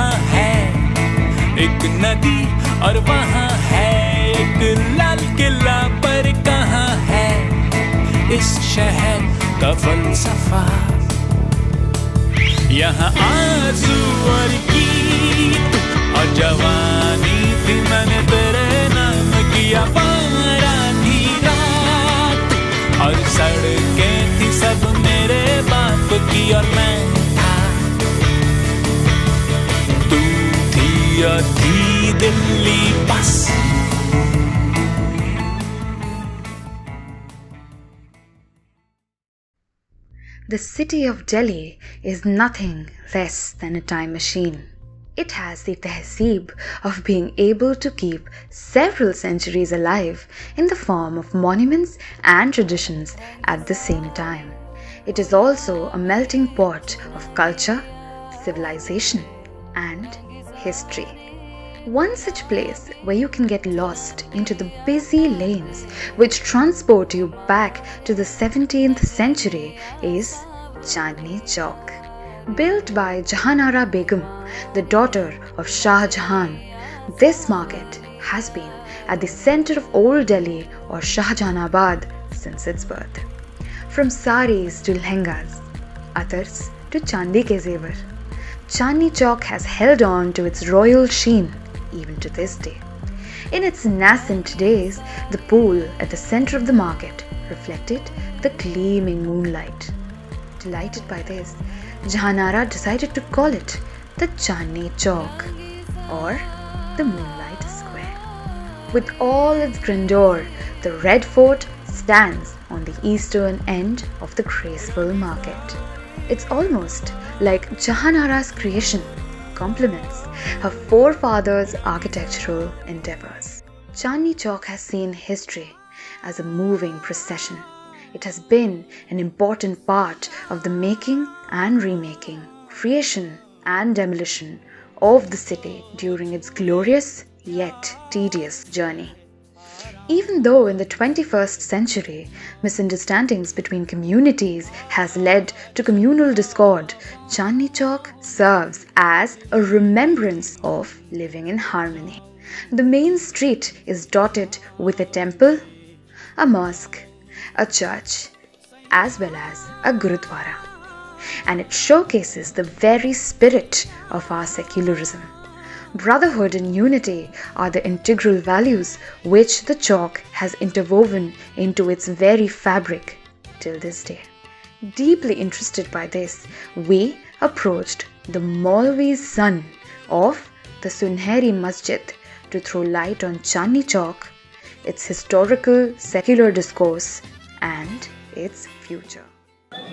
यहाँ है एक नदी और वहाँ है एक लाल किला, पर कहाँ है इस शहर का फलसफा। यहाँ आंसू और गीत और जवानी थी, मैंने तेरे नाम किया बारानी रात, और सड़कें थी सब मेरे बाप की और मैं था, तू थी और थी दिल्ली बस। The city of Delhi is nothing less than a time machine. It has the tehzeeb of being able to keep several centuries alive in the form of monuments and traditions at the same time. It is also a melting pot of culture, civilization, and history. One such place where you can get lost into the busy lanes which transport you back to the 17th century is Chandni Chowk. Built by Jahanara Begum, the daughter of Shah Jahan, this market has been at the center of Old Delhi or Shahjahanabad since its birth. From saris to lehengas, atars to Chandi ke zevar, Chandni Chowk has held on to its royal sheen even to this day. In its nascent days, the pool at the center of the market reflected the gleaming moonlight. Delighted by this, Jahanara decided to call it the Chandni Chowk or the Moonlight Square. With all its grandeur, the Red Fort stands on the eastern end of the graceful market. It's almost like Jahanara's creation complements her forefathers' architectural endeavors. Chandni Chowk has seen history as a moving procession. It has been an important part of the making and remaking, creation and demolition of the city during its glorious yet tedious journey. Even though in the 21st century, misunderstandings between communities has led to communal discord, Chandni Chowk serves as a remembrance of living in harmony. The main street is dotted with a temple, a mosque, a church, as well as a gurudwara, and it showcases the very spirit of our secularism. Brotherhood and unity are the integral values which the Chowk has interwoven into its very fabric till this day. Deeply interested by this, we approached the Maulvi's son of the Sunheri Masjid to throw light on Chandni Chowk, its historical secular discourse, and its future.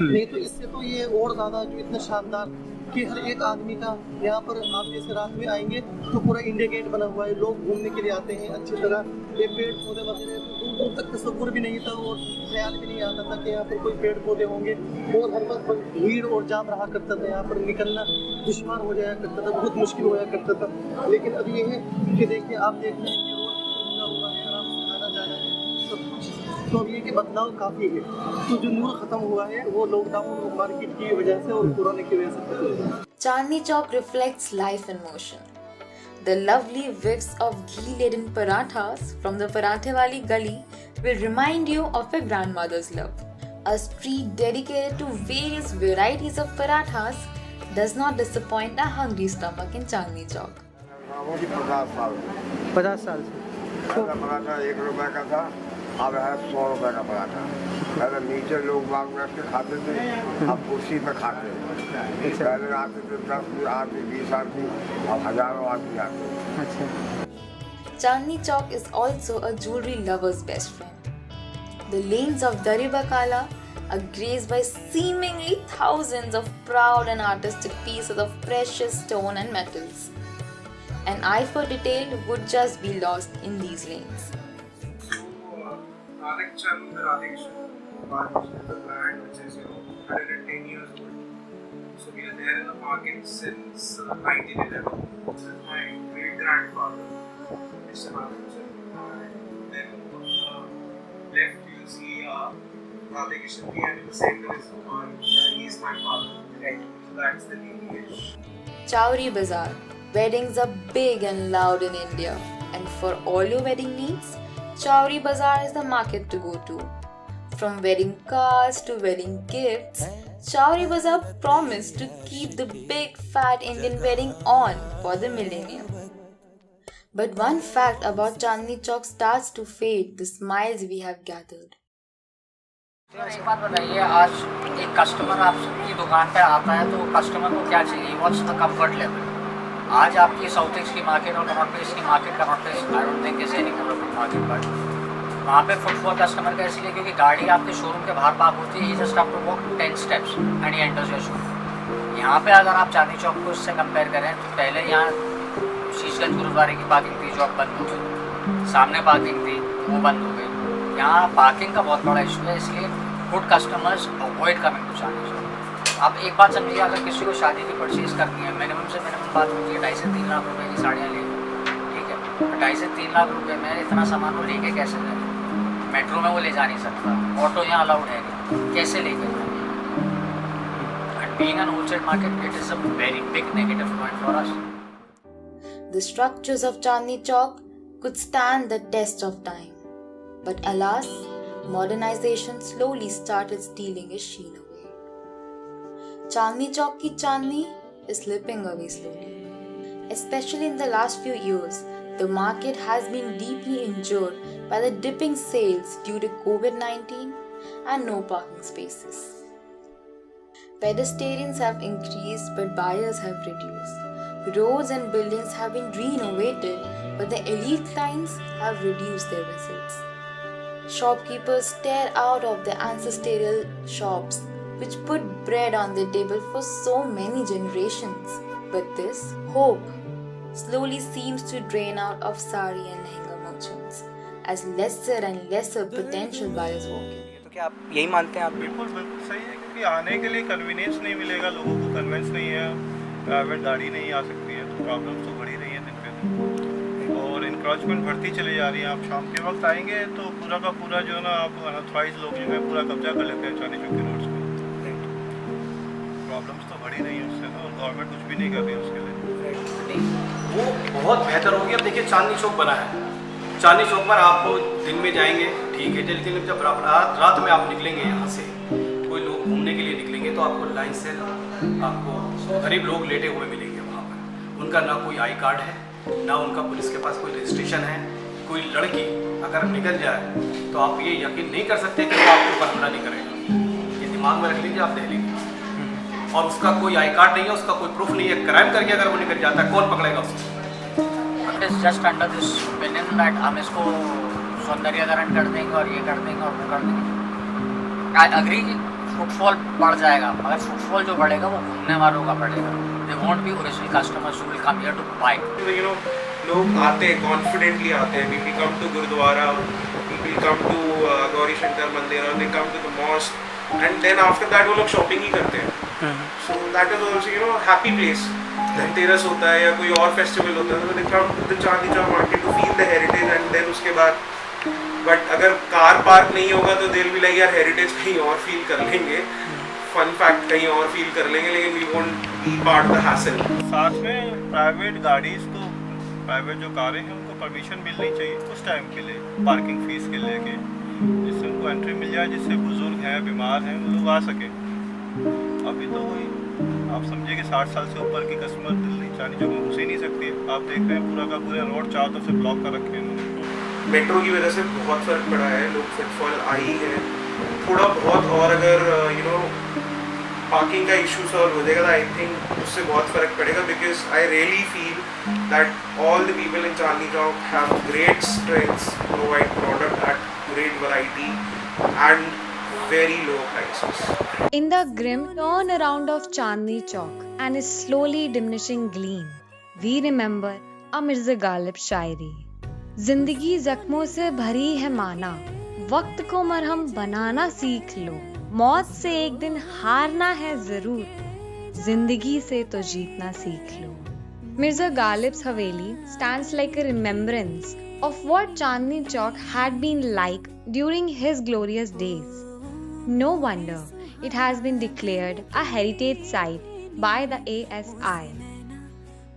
नहीं तो इससे तो ये और ज़्यादा जो इतना शानदार कि हर एक आदमी का यहाँ पर आप जैसे रात में आएंगे तो पूरा इंडिया गेट बना हुआ है, लोग घूमने के लिए आते हैं अच्छी तरह। ये पेड़ पौधे वगैरह दूर दूर तक तस्वुर भी नहीं था और ख्याल भी नहीं आता था कि यहाँ पर कोई पेड़ पौधे होंगे, और हर वक्त भीड़ और जाम रहा करता था, यहाँ पर निकलना दुश्वार हो जाया करता था, बहुत मुश्किल होया करता था। लेकिन अब ये है कि देखिए आप देख रहे हैं कि रोड खुला हुआ है, आराम से आना जाना है सब कुछ, तो अब ये कि बदलाव काफ़ी है। तो जो नूर ख़त्म हुआ है वो लॉकडाउन और मार्केट की वजह से और कोरोना की वजह से खत्म हुआ। Chandni Chowk reflects life in motion. The lovely whiffs of ghee-laden parathas from the Parathewali Gully will remind you of your grandmother's love. A street dedicated to various varieties of parathas does not disappoint a hungry stomach in Chandni Chowk. 50 साल से पराठा 1 रुपए का था, अब है 100 रुपए का पराठा। पहले नीचे लोग बाग बैठ के खाते थे, अब कुर्सी पे खाते हैं। पहले आते थे 10 आदमी 20 आदमी, अब हजारों आदमी आते हैं। Chandni Chowk is also a jewelry lover's best friend. The lanes of Daribakala are graced by seemingly thousands of proud and artistic pieces of precious stone and metals. An eye for detail would just be lost in these lanes. Radhik Chand Radhik is a brand which is 110 years old. So we are there in the market since 1911. This is my great grandfather, Mr. Radhik Chand. And then on the left you see Radhik Chand, and in the center is Kumar. He is my father. Right. So that's the lineage. Chowri Bazaar. Weddings are big and loud in India, and for all your wedding needs, Chowri Bazaar is the market to go to. From wedding cards to wedding gifts, Chowri Bazaar promised to keep the big fat Indian wedding on for the millennium. But one fact about Chandni Chowk starts to fade the smiles we have gathered. एक बात बताइए, आज एक customer आपकी दुकान पे आता है तो कस्टमर को क्या चाहिए? What's the comfort level? आज आपकी साउथ ईस्ट की मार्केट और नॉर्थ ईस्ट की मार्केट का north east I don't think is any developed market, but वहाँ पे फुटफॉल कस्टमर का इसलिए क्योंकि गाड़ी आपके शोरूम के बाहर पार्क होती है, he just have to walk 10 steps and he enters your showroom. यहाँ पे अगर आप चांदनी चौक को इससे कंपेयर करें तो पहले यहाँ शीशगंज गुरुद्वारे की पार्किंग थी जो अब बंद हो गई, सामने पार्किंग थी वो बंद हो गई। यहाँ पार्किंग का बहुत बड़ा इशू है, इसलिए good customers avoid coming to Chandni Chowk. आप एक बात समझिए, अगर किसी को शादी की परचेज करनी है, मिनिमम से मिनिमम बात होती है 2.5 से 3 लाख रुपए की साड़ियाँ ले, ठीक है, 2.5 से 3 लाख रुपए में इतना सामान वो लेके कैसे जाए? मेट्रो में वो ले जा नहीं सकता, ऑटो यहाँ अलाउड है नहीं, कैसे लेके जाए? And being an wholesale market, it is a very big negative point for us. The structures of Chandni Chowk could stand the test of time, but alas, modernization slowly started stealing its sheen away. Chandni Chowk ki Chandni is slipping away slowly. Especially in the last few years, the market has been deeply injured by the dipping sales due to COVID-19 and no parking spaces. Pedestrians have increased but buyers have reduced. Roads and buildings have been renovated, but the elite clients have reduced their visits. Shopkeepers stare out of their ancestral shops, which put bread on their table for so many generations. But this hope slowly seems to drain out of sari and lehenga merchants, as lesser and lesser potential buyers walk in. तो क्या आप यही मानते हैं? आप बिल्कुल सही है, क्योंकि आने के लिए कन्वीनियंस नहीं मिलेगा, लोगों को कन्वेंस नहीं है, प्राइवेट गाड़ी नहीं आ सकती है, तो प्रॉब्लम्स तो बढ़ी रही है दिन पे दिन, और इंक्रोचमेंट बढ़ती चली जा रही है। आप शाम के वक्त आएंगे तो पूरा का पूरा जो है ना, आप अनऑथराइज लोग जो है पूरा कब्जा कर लेते हैं चांदनी चौक के रोड्स पे। प्रॉब्लम्स तो बढ़ी रही है उससे, और गवर्नमेंट कुछ भी नहीं कर रही है उसके लिए। वो बहुत बेहतर होगी। अब देखिए चांदनी चौक बना है, चांदनी चौक पर आप दिन में जाएंगे ठीक है, लेकिन जब रात में आप निकलेंगे यहाँ से, कोई लोग घूमने के लिए निकलेंगे तो आपको लाइन से आपको गरीब लोग लेटे हुए मिलेंगे वहाँ पर। उनका ना कोई आई कार्ड है, ना उनका पुलिस के पास कोई रजिस्ट्रेशन है। कोई लड़की अगर निकल जाए तो आप ये यकीन नहीं कर सकते कि वो आपको पकड़ा नहीं करेगा। ये दिमाग में रख लीजिए आप दिल्ली में। और उसका कोई आई कार्ड नहीं है, उसका कोई प्रूफ नहीं है, क्राइम करके अगर वो निकल जाता है कौन पकड़ेगा उसको? It is just under this opinion that हम इसको सौंदर्यीकरण कर देंगे और ये कर देंगे और वो कर देंगे। आई अग्री कि फुटफॉल बढ़ जाएगा, मगर फुटफॉल जो बढ़ेगा वो घूमने वालों का बढ़ेगा। They won't be original customers who will come here to buy. You know, लोग आते हैं, कॉन्फिडेंटली आते हैं। People come to gurudwara, people come to Gauri Shankar mandir, और they come to the mosque, and then after that वो लोग शॉपिंग ही करते हैं। So that is also you know happy place. Dhanteras होता है या कोई और फेस्टिवल होता है तो they come to the Chandni Chowk market to feel the heritage, and then उसके बाद बट अगर कार पार्क नहीं होगा तो दिल भी लगे यार हेरिटेज कहीं और फील कर लेंगे, फन फैक्ट कहीं और फील कर लेंगे, लेकिन we won't be part the hassle. साथ में प्राइवेट गाड़ीज को, प्राइवेट जो कारें हैं उनको परमिशन मिलनी चाहिए कुछ टाइम के लिए, पार्किंग फीस के लेके, जिससे उनको एंट्री मिल जाए, जिससे बुजुर्ग हैं, बीमार हैं, वो लोग आ सके। अभी तो वही आप समझिए कि 60 साल से ऊपर की कस्टमर दिल्ली चांदनी चौक में घुस ही नहीं सकती है। आप देख रहे हैं पूरा का पूरा रोड चारों तरफ से ब्लॉक कर रखे हैं उन्होंने। मेट्रो की वजह से बहुत फ़र्क पड़ा है, लोग फुटफॉल आई है थोड़ा बहुत, और अगर यू नो पार्किंग का इशू सॉल्व हो जाएगा, आई थिंक उससे बहुत फ़र्क पड़ेगा। Because I really feel that all the people in Chandni Chowk have great strengths, provide product at great variety and very low prices. In the grim turnaround of Chandni Chowk and its slowly diminishing gleam, we remember a Mirza Ghalib शायरी। जिंदगी जख्मों से भरी है माना, वक्त को मरहम बनाना सीख लो, मौत से एक दिन हारना है जरूर, जिंदगी से तो जीतना सीख लो। Mirza Ghalib's Haveli stands like a remembrance of what Chandni Chowk had been like during his glorious days. No wonder it has been declared a heritage site by the ASI.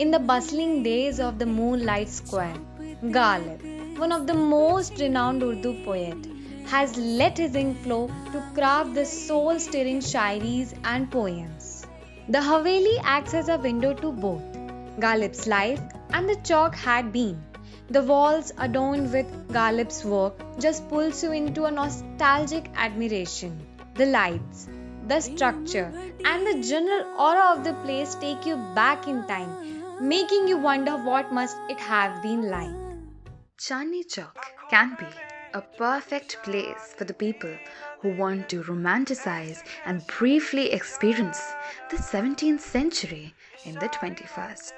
In the bustling days of the Moonlight Square, Ghalib, one of the most renowned Urdu poets, has let his ink flow to craft the soul-stirring shairis and poems. The Haveli acts as a window to both Ghalib's life and the Chowk had been. The walls adorned with Ghalib's work just pulls you into a nostalgic admiration. The lights, the structure, and the general aura of the place take you back in time, making you wonder what must it have been like. Chandni Chowk can be a perfect place for the people who want to romanticize and briefly experience the 17th century in the 21st.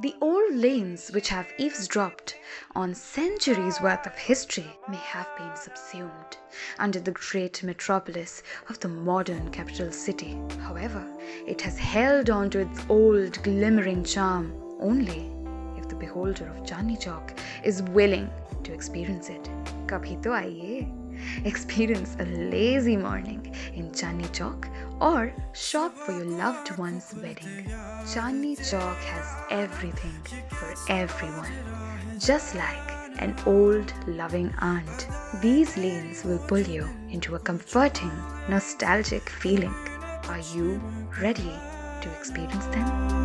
The old lanes which have eavesdropped on centuries worth of history may have been subsumed under the great metropolis of the modern capital city. However, it has held on to its old glimmering charm only if the beholder of Chandni Chowk is willing to experience it. Kabhi to aiye. Experience a lazy morning in Chandni Chowk or shop for your loved one's wedding. Chandni Chowk has everything for everyone, just like an old loving aunt. These lanes will pull you into a comforting, nostalgic feeling. Are you ready to experience them?